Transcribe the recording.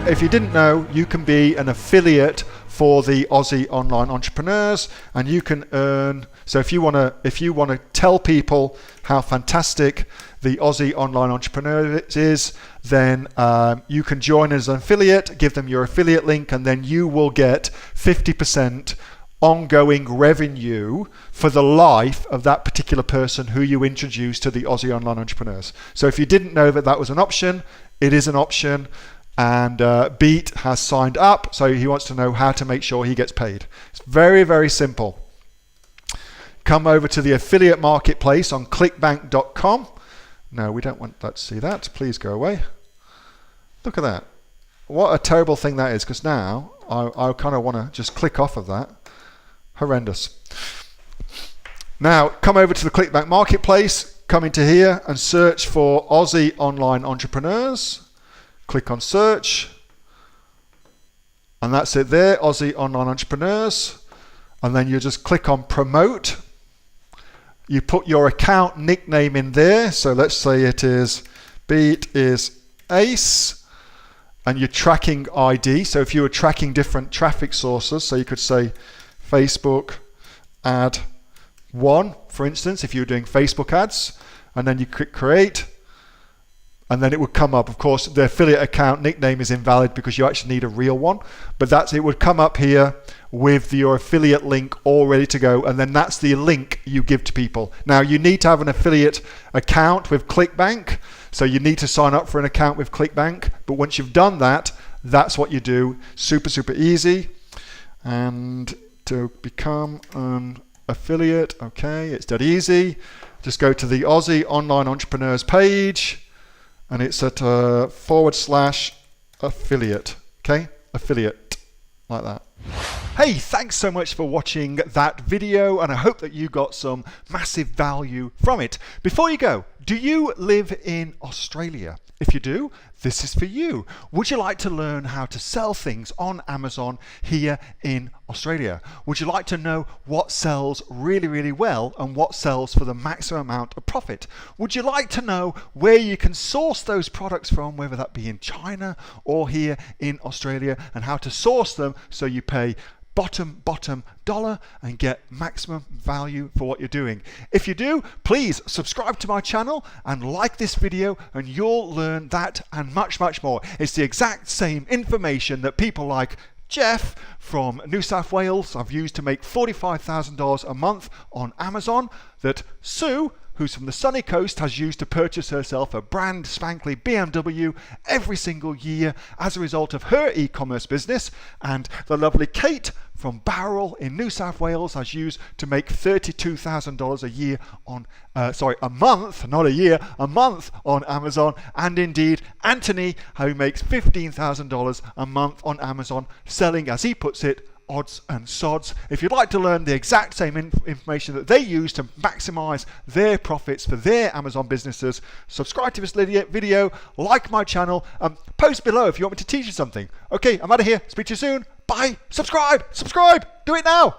if you didn't know, you can be an affiliate for the Aussie online entrepreneurs, and you can earn. So if you want to tell people how fantastic the Aussie online entrepreneur is, then you can join as an affiliate, give them your affiliate link, and then you will get 50% ongoing revenue for the life of that particular person who you introduce to the Aussie online entrepreneurs. So if you didn't know that that was an option, it is an option. And Beat has signed up, so he wants to know how to make sure he gets paid. It's very, very simple. Come over to the affiliate marketplace on clickbank.com. No, we don't want that to see that. Please go away. Look at that. What a terrible thing that is, because now I kind of want to just click off of that. Horrendous. Now, come over to the ClickBank marketplace, come into here and search for Aussie online entrepreneurs. Click on search, and that's it there, Aussie online entrepreneurs. And then you just click on promote. You put your account nickname in there. So let's say it is Beat is Ace, and your tracking ID. So if you were tracking different traffic sources, so you could say Facebook ad 1, for instance, if you were doing Facebook ads, and then you click create. And then it would come up. Of course, the affiliate account nickname is invalid because you actually need a real one. But it would come up here with your affiliate link all ready to go. And then that's the link you give to people. Now, you need to have an affiliate account with ClickBank. So you need to sign up for an account with ClickBank. But once you've done that, that's what you do. Super, super easy. And to become an affiliate, okay, it's dead easy. Just go to the Aussie Online Entrepreneurs page. And it's at /affiliate, okay? Affiliate, like that. Hey, thanks so much for watching that video, and I hope that you got some massive value from it. Before you go, do you live in Australia? If you do, this is for you. Would you like to learn how to sell things on Amazon here in Australia? Would you like to know what sells really, really well and what sells for the maximum amount of profit? Would you like to know where you can source those products from, whether that be in China or here in Australia, and how to source them so you pay bottom dollar and get maximum value for what you're doing? If you do, please subscribe to my channel and like this video, and you'll learn that and much, much more. It's the exact same information that people like Jeff from New South Wales have used to make $45,000 a month on Amazon, that Sue, who's from the sunny coast, has used to purchase herself a brand spankly BMW every single year as a result of her e-commerce business, and the lovely Kate from Bowral in New South Wales has used to make $32,000 a year on, a month, not a year, a month on Amazon, and indeed Anthony, who makes $15,000 a month on Amazon, selling, as he puts it, odds and sods. If you'd like to learn the exact same information that they use to maximize their profits for their Amazon businesses, subscribe to this video, like my channel, post below if you want me to teach you something. Okay, I'm out of here. Speak to you soon. Bye. Subscribe. Do it now.